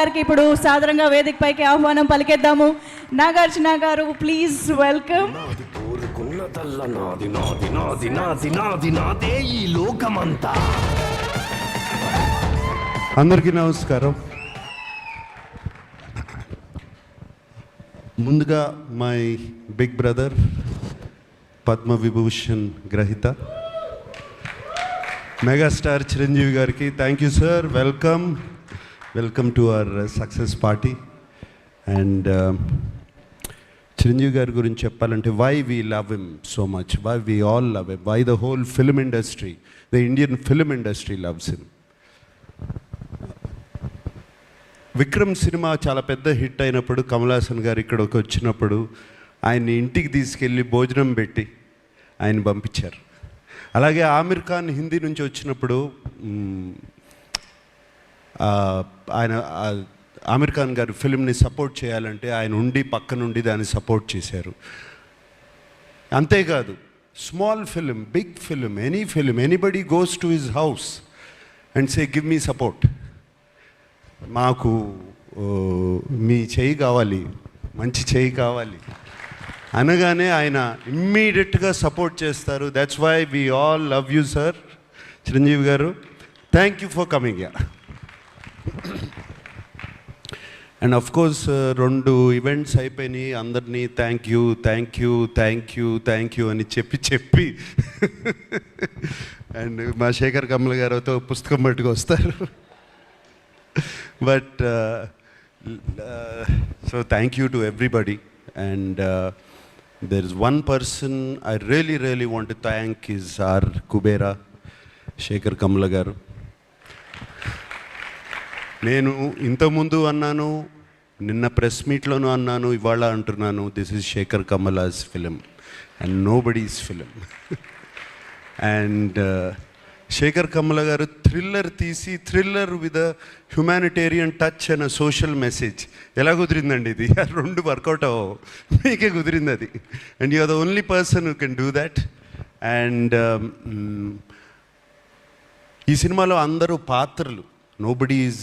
గారికి ఇప్పుడు సాధారణంగా వేదిక పైకి ఆహ్వానం పలికేద్దాము. నాగార్జున గారు, ప్లీజ్ వెల్కమ్. అందరికీ నమస్కారం. ముందుగా my big brother Padma Vibhushan గ్రహీత మెగాస్టార్ చిరంజీవి గారికి thank you sir. Welcome to our success party. And Chiranjeevi గారి గురించి చెప్పాలంటే why we love him so much, why we all love him, why the whole film industry, the Indian film industry loves him. Vikram cinema చాలా పెద్ద hit అయినప్పుడు కమల్ హాసన్ గారు ఇక్కడికి వచ్చినప్పుడు ఆయన్ని ఇంటికి తీసుకెళ్ళి భోజనం పెట్టి ఆయన పంపించారు. అలాగే ఆమిర్ ఖాన్ హిందీ నుంచి వచ్చినప్పుడు ఆయన ఆమిర్ ఖాన్ గారు ఫిల్మ్ని సపోర్ట్ చేయాలంటే ఆయన ఉండి పక్క నుండి దాన్ని సపోర్ట్ చేశారు. అంతేకాదు small film, big film, any film, anybody goes to his house and say give me support, మాకు మీ చేయి కావాలి, మంచి చేయి కావాలి అనగానే ఆయన ఇమ్మీడియట్గా సపోర్ట్ చేస్తారు. That's why we all love you sir Chiranjeevi garu. Thank you for coming yeah. And of course 2 events అయిపోయినాయి. అందరినీ థ్యాంక్ యూ అని చెప్పి అండ్ మా శేఖర్ కమల గారితో పుస్తకం పట్టుకు వస్తారు. But so thank you to everybody. And there is one person I really want to thank is our Kubera Sekhar Kammula garu. నేను ఇంతకుముందు అన్నాను, నిన్న ప్రెస్ మీట్లోనూ అన్నాను, ఇవాళ అంటున్నాను, this is Sekhar Kammula's film and nobody's film. And Sekhar Kammula garu thriller తీసి, thriller with a humanitarian touch and a social message. ఎలా కుదిరిందండి ఇది? 2 వర్కౌట్ అవ్వవు, మీకే కుదిరింది అది. And you are the only person who can do that. And ఈ సినిమాలో అందరూ పాత్రలు, nobody is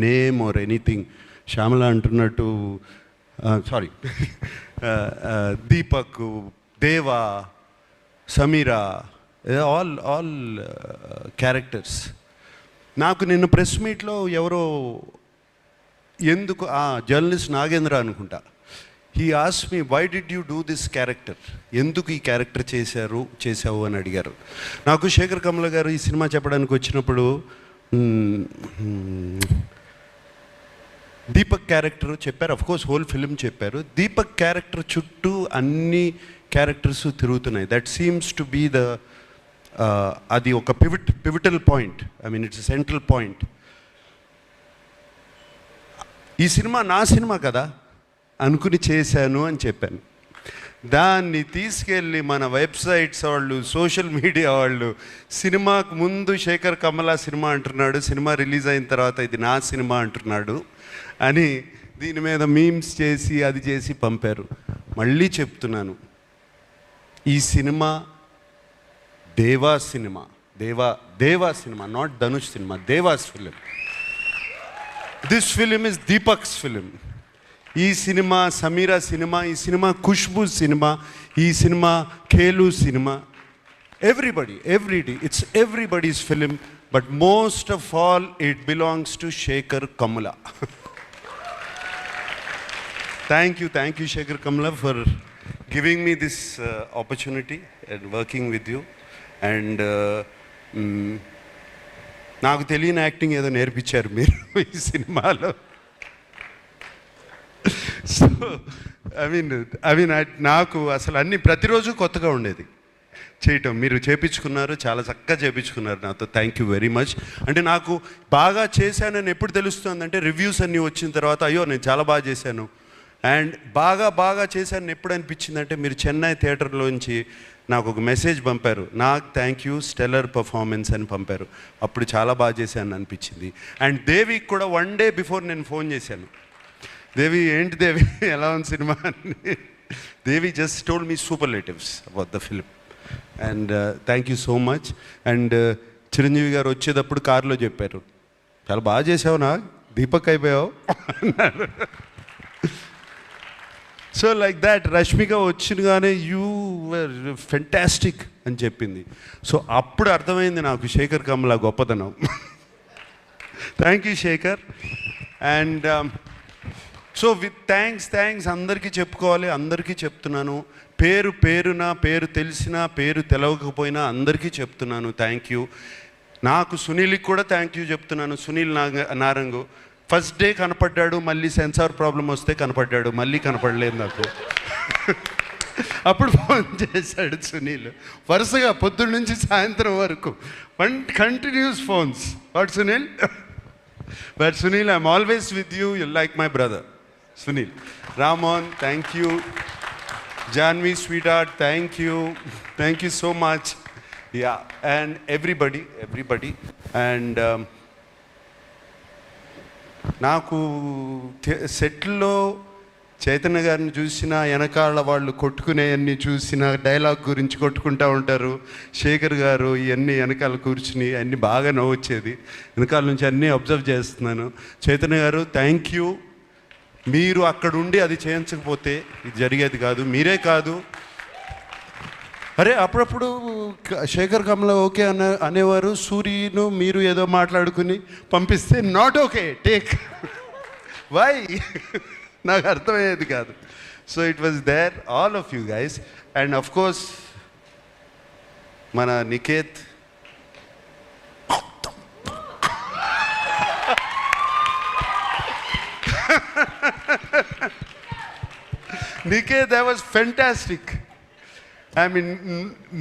name or anything. Shyamala అంటున్నట్టు, sorry, Deepak, Deva, Sameera, all characters. నాకు నిన్న ప్రెస్ మీట్లో ఎవరో ఎందుకు జర్నలిస్ట్ నాగేంద్ర అనుకుంటా, he asked me why did you do this character, ఎందుకు ఈ క్యారెక్టర్ చేసావు అని అడిగారు. నాకు శేఖర్ కమల గారు ఈ సినిమా చెప్పడానికి వచ్చినప్పుడు దీపక్ క్యారెక్టర్ చెప్పారు, అఫ్కోర్స్ హోల్ ఫిల్మ్ చెప్పారు. దీపక్ క్యారెక్టర్ చుట్టూ అన్ని క్యారెక్టర్స్ తిరుగుతున్నాయి. That seems to be the అది ఒక pivotal point, I mean it's central point. ఈ సినిమా నా సినిమా కదా అనుకుని చేశాను అని చెప్పాను. దాన్ని తీసుకెళ్ళి మన వెబ్సైట్స్ వాళ్ళు, సోషల్ మీడియా వాళ్ళు, సినిమాకు ముందు శేఖర్ కమల సినిమా అంటున్నాడు, సినిమా రిలీజ్ అయిన తర్వాత ఇది నా సినిమా అంటున్నాడు అని దీని మీద మీమ్స్ చేసి అది చేసి పంపారు. మళ్ళీ చెప్తున్నాను, ఈ సినిమా దేవా సినిమా, దేవా సినిమా, నాట్ ధనుష్ సినిమా, Deva's film. This film is Deepak's film. ఈ సినిమా సమీరా సినిమా, ఈ సినిమా ఖుష్బూ సినిమా, ఈ సినిమా ఖేలు సినిమా, everybody, it's everybody's film. But most of all it belongs to Sekhar Kammula. Thank you Sekhar Kammula for giving me this opportunity and working with you. And నాకు తెలియని యాక్టింగ్ ఏదో నేర్పించారు మీరు ఈ సినిమాలో. సో ఐ మీన్ నాకు అసలు అన్నీ ప్రతిరోజు కొత్తగా ఉండేది చేయటం. మీరు చేపించుకున్నారు, చాలా చక్కగా చేపించుకున్నారు నాతో. Thank you very much. అంటే నాకు బాగా చేశానని ఎప్పుడు తెలుస్తుందంటే రివ్యూస్ అన్నీ వచ్చిన తర్వాత, అయ్యో నేను చాలా బాగా చేశాను. అండ్ బాగా చేశాను ఎప్పుడు అనిపించిందంటే, మీరు చెన్నై థియేటర్లోంచి నాకు ఒక మెసేజ్ పంపారు, నాకు థ్యాంక్ యూ స్టెల్లర్ పర్ఫార్మెన్స్ అని పంపారు. అప్పుడు చాలా బాగా చేశాను అనిపించింది. అండ్ దేవికి కూడా 1 day బిఫోర్ నేను ఫోన్ చేశాను, దేవి ఏంటి దేవి ఎలా ఉంది సినిమా అని. Devi just told me superlatives about the film. And thank you so much. And Chiranjeevi garu వచ్చేటప్పుడు కారులో చెప్పారు, చాలా బాగా చేసావు నా దీపక్ అయిపోయావు అన్నాడు. సో లైక్ దాట్ రష్మిక వచ్చినగానే యూ వర్ ఫెంటాస్టిక్ అని చెప్పింది. సో అప్పుడు అర్థమైంది నాకు శేఖర్ కమల గొప్పతనం. Thank you Sekhar. And so with thanks అందరికీ చెప్పుకోవాలి, అందరికీ చెప్తున్నాను. పేరు తెలిసినా పేరు తెలవకపోయినా అందరికీ చెప్తున్నాను థ్యాంక్ యూ. నాకు సునీల్కి కూడా థ్యాంక్ యూ చెప్తున్నాను. సునీల్ నారంగు ఫస్ట్ డే కనపడ్డాడు, మళ్ళీ సెన్సార్ ప్రాబ్లం వస్తే కనపడ్డాడు, మళ్ళీ కనపడలేదు నాకు. అప్పుడు ఫోన్ చేశాడు సునీల్, వరుసగా పొద్దున్న నుంచి సాయంత్రం వరకు continuous phones. What Sunil? But Sunil, I'm always with you, you like my brother Sunil. Ramohan, thank you. Janhvi sweetheart, thank you so much. Yeah, and everybody. And నాకు సెట్లో చైతన్య గారిని చూసిన, వెనకాల వాళ్ళు కొట్టుకునేవన్నీ చూసిన, డైలాగ్ గురించి కొట్టుకుంటూ ఉంటారు. శేఖర్ గారు ఇవన్నీ వెనకాల కూర్చుని అన్నీ బాగా నవ్వొచ్చేది. వెనకాల నుంచి అన్నీ అబ్జర్వ్ చేస్తున్నాను. చైతన్య గారు థ్యాంక్ యూ. మీరు అక్కడ ఉండి అది చేయించకపోతే ఇది జరిగేది కాదు. మీరే కాదు, అరే అప్పుడప్పుడు శేఖర్ కమల ఓకే అనేవారు, సూర్యను మీరు ఏదో మాట్లాడుకుని పంపిస్తే నాట్ ఓకే టేక్ వై నాకు అర్థమయ్యేది కాదు. So it was there all of you guys. And of course Niket, Niket, that was fantastic. I mean,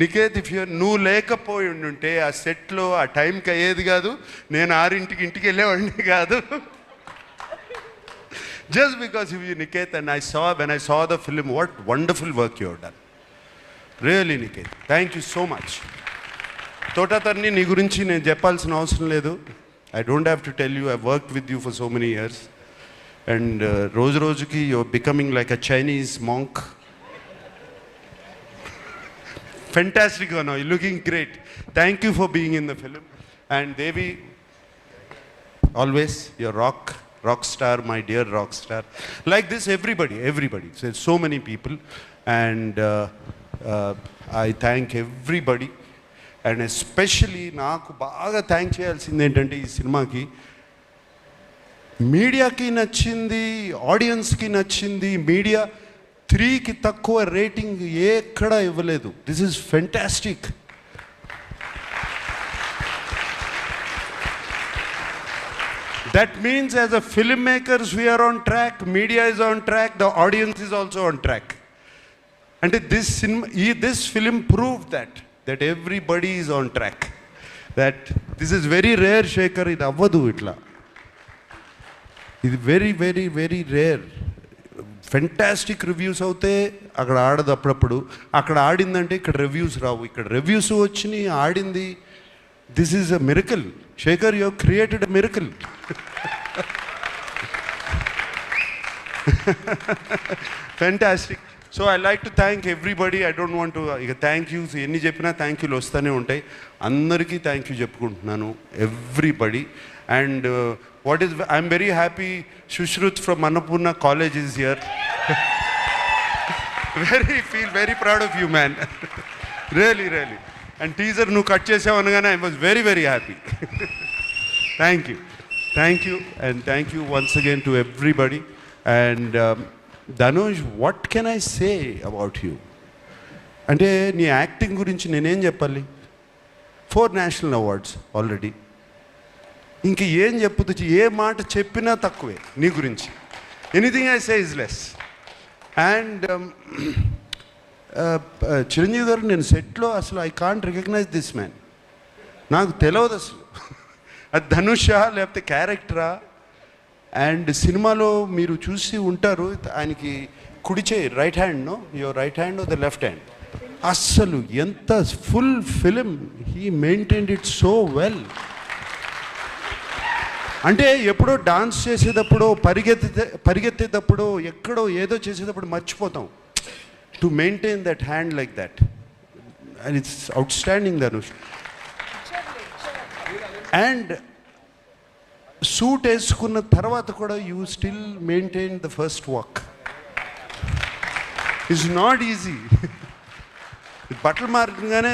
Niket, if నువ్వు లేకపోయి ఉంటే ఆ సెట్లో ఆ టైంకి అయ్యేది కాదు, నేను 6ంటికి ఇంటికి వెళ్ళేవాడిని కాదు. Just because of you, Niket, and when I saw the film, what wonderful work you have done. Really, Niket, thank you so much. Thota Tharani నీ గురించి నేను చెప్పాల్సిన అవసరం లేదు. I don't have to tell you, I've worked with you for so many years. And రోజుకి you're becoming like a Chinese monk. Fantastic one, you're looking great. Thank you for being in the film. And Devi, always your rock star, my dear rock star. Like this, everybody. So there's so many people. And I thank everybody. And especially నాకు బాగా thank చేయాల్సింది ఏంటంటే ఈ సినిమాకి మీడియాకి నచ్చింది, ఆడియన్స్కి నచ్చింది. మీడియా 3కి తక్కువ రేటింగ్ ఎక్కడా ఇవ్వలేదు. This is fantastic. That means as a film makers we are on track, media is on track, the audience is also on track. అంటే this film prove that everybody is on track. That this is very rare, Shekhar, ఇది అవ్వదు ఇట్లా. ఇది very rare. Fantastic reviews అవుతే అక్కడ ఆడదు, అప్పుడప్పుడు అక్కడ ఆడిందంటే ఇక్కడ రివ్యూస్ రావు. ఇక్కడ రివ్యూస్ వచ్చినాయి, ఆడింది. This is a miracle. Shekhar, you created a miracle. Fantastic. So I like to thank everybody. I don't want to ఇక థ్యాంక్ యూస్ ఎన్ని చెప్పినా థ్యాంక్ యూలు వస్తూనే ఉంటాయి. అందరికీ థ్యాంక్ యూ చెప్పుకుంటున్నాను, everybody. And I'm very happy Sushruth from Annapurna college is here. Feel very proud of you man, really. And teaser నువ్వు cut చేసావు అనగానే I was very happy. Thank you and thank you once again to everybody. And Dhanush, what can I say about you? అంటే నీ acting గురించి నేనేం చెప్పాలి? 4 national awards already. ఇంక ఏం చెప్పుతూ, ఏ మాట చెప్పినా తక్కువే నీ గురించి. Anything I say is less. And Chiranjeevi గారు, నేను సెట్లో అసలు I can't recognise this man. నాకు తెలియదు అసలు అది ధనుషా లేకపోతే క్యారెక్టరా. అండ్ సినిమాలో మీరు చూసి ఉంటారు, ఆయనకి కుడి చేయి, right hand, no your right hand the left hand. అస్సలు ఎంత full film he maintained it so well. అంటే ఎప్పుడో డాన్స్ చేసేటప్పుడు, పరిగెత్తేటప్పుడు, ఎక్కడో ఏదో చేసేటప్పుడు మర్చిపోతాం. To maintain that hand like that, and it's outstanding Dhanush. And suit వేసుకున్న తర్వాత కూడా you still maintain the first walk. It's not easy. బట్టలు మారగానే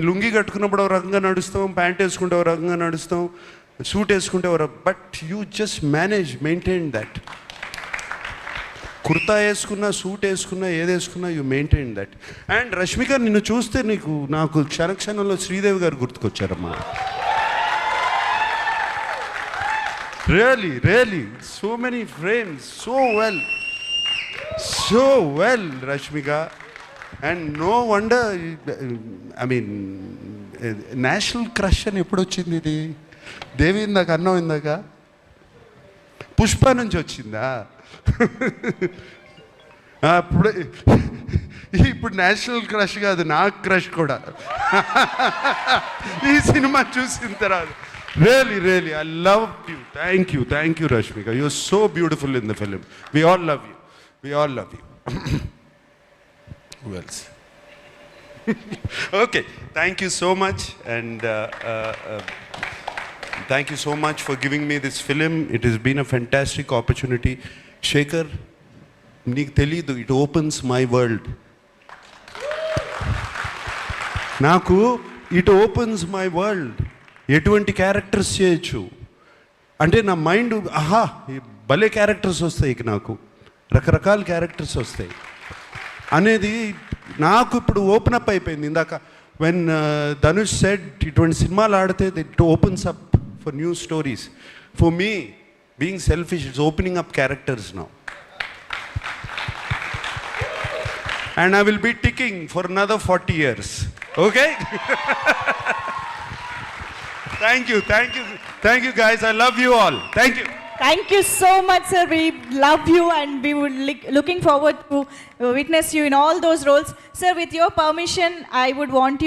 లుంగి కట్టుకున్నప్పుడు ఒక రకంగా నడుస్తాం, ప్యాంట్ వేసుకుంటే ఒక రకంగా నడుస్తాం, సూట్ వేసుకుంటే but you just maintain that. Kurta వేసుకున్నా, సూట్ వేసుకున్నా, ఏది వేసుకున్నా you maintain that. And Rashmika, నిన్ను చూస్తే నాకు క్షణంలో శ్రీదేవి గారు గుర్తుకొచ్చారమ్మా. Really so many frames, so well Rashmika. And no wonder, national crush అని ఎప్పుడు వచ్చింది ఇది? దేవి ఇందాక అన్నం, ఇందాక పుష్ప నుంచి వచ్చిందా? ఇప్పుడు నేషనల్ క్రష్ కాదు, నాకు క్రష్ కూడా ఈ సినిమా చూసిన తర్వాత. Really I love you. Thank you Rashmika. You are so beautiful in the film. We all love you. Who else? Okay, thank you so much, and thank you so much for giving me this film. It has been a fantastic opportunity. Shekhar, నీకు తెలీదు, it opens my world. నాకు it opens my world. ఎటువంటి characters చేయొచ్చు అంటే నా mind, భలే characters వస్తాయి, నాకు రకరకాల క్యారెక్టర్స్ వస్తాయి అనేది నాకు ఇప్పుడు ఓపెన్ అప్ అయిపోయింది. ఇందాక వెన్ ధనుష్ సెడ్ ఇటువంటి సినిమాలు ఆడితే it opens up for new stories. For me, being selfish, it's opening up characters now. And I will be ticking for another 40 years. Okay? Thank you guys. I love you all. Thank you. Thank you so much, sir. We love you and we would looking forward to witness you in all those roles. Sir, with your permission, I would want you